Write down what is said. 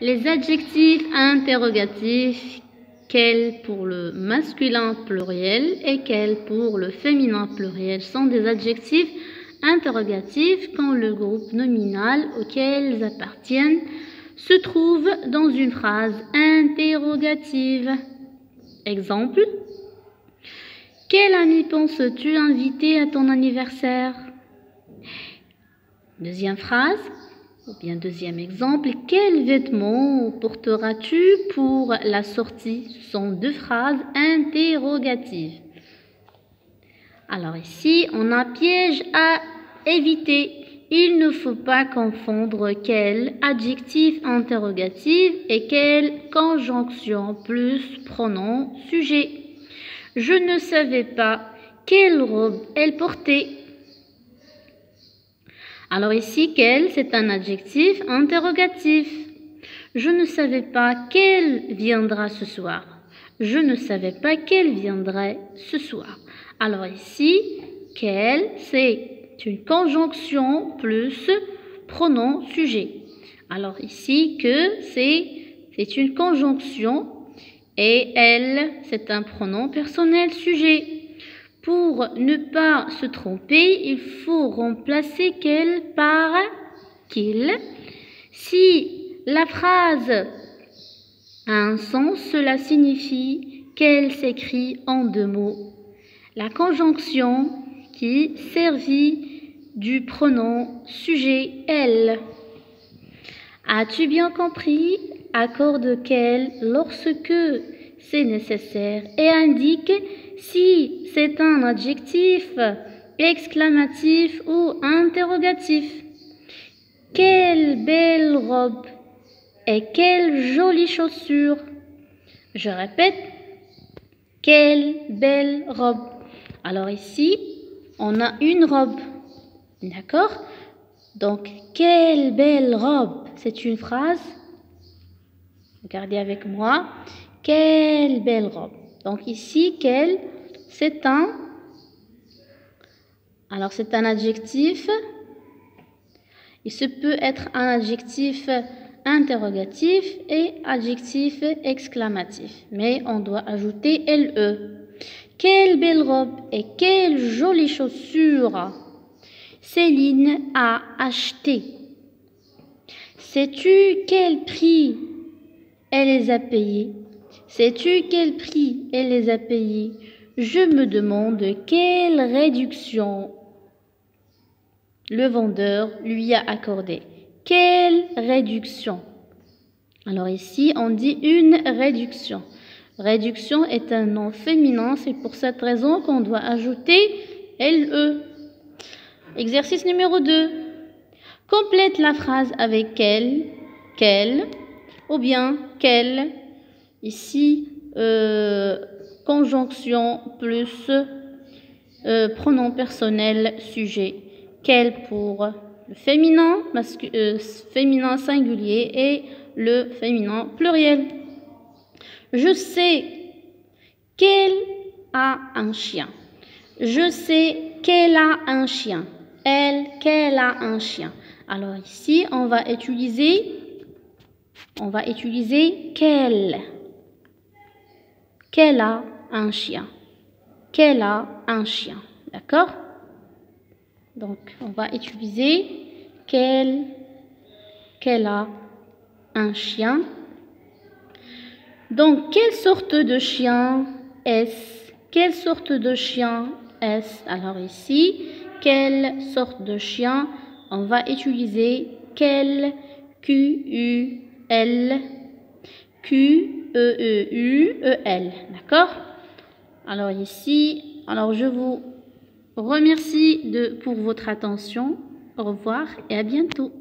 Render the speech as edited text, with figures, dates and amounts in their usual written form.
Les adjectifs interrogatifs, quels pour le masculin pluriel et quels pour le féminin pluriel, sont des adjectifs interrogatifs quand le groupe nominal auquel ils appartiennent se trouve dans une phrase interrogative. Exemple: quel ami penses-tu inviter à ton anniversaire? Deuxième phrase, ou bien deuxième exemple, quels vêtements porteras-tu pour la sortie? Ce sont deux phrases interrogatives. Alors ici, on a piège à éviter. Il ne faut pas confondre quel adjectif interrogatif et quelle conjonction plus pronom sujet. Je ne savais pas quelle robe elle portait. Alors ici, quel, c'est un adjectif interrogatif. Je ne savais pas qu'elle viendra ce soir. Je ne savais pas qu'elle viendrait ce soir. Alors ici, quel, c'est une conjonction plus pronom sujet. Alors ici, que, c'est une conjonction et elle, c'est un pronom personnel sujet. Pour ne pas se tromper, il faut remplacer quel par qu'il. Si la phrase a un sens, cela signifie qu'elle s'écrit en deux mots. La conjonction qui servit du pronom sujet elle. As-tu bien compris? Accorde quel lorsque c'est nécessaire et indique si c'est un adjectif exclamatif ou interrogatif. Quelle belle robe et quelle jolie chaussure. Je répète, quelle belle robe. Alors ici, on a une robe, d'accord? Donc, quelle belle robe, c'est une phrase. Regardez avec moi. Quelle belle robe. Donc ici, quelle, c'est un adjectif. Il se peut être un adjectif interrogatif et adjectif exclamatif. Mais on doit ajouter LE. Quelle belle robe et quelle jolie chaussure Céline a acheté. Sais-tu quel prix elle les a payés? Sais-tu quel prix elle les a payés? Je me demande quelle réduction le vendeur lui a accordée. Quelle réduction? Alors ici, on dit une réduction. Réduction est un nom féminin, c'est pour cette raison qu'on doit ajouter LE. Exercice numéro 2. Complète la phrase avec quelle, ou bien quelle. Ici, conjonction plus pronom personnel sujet. Quel pour le féminin, féminin singulier et le féminin pluriel. Je sais qu'elle a un chien. Je sais qu'elle a un chien. Elle, qu'elle a un chien. Alors ici, on va utiliser qu'elle. Qu'elle a un chien. Qu'elle a un chien. D'accord? Donc, on va utiliser qu'elle a un chien. Donc, quelle sorte de chien est-ce? Quelle sorte de chien est-ce? Alors ici, quelle sorte de chien? On va utiliser quelle, Q-U-L, Q-E-E-U-E-L. D'accord? Alors ici, je vous remercie pour votre attention. Au revoir et à bientôt.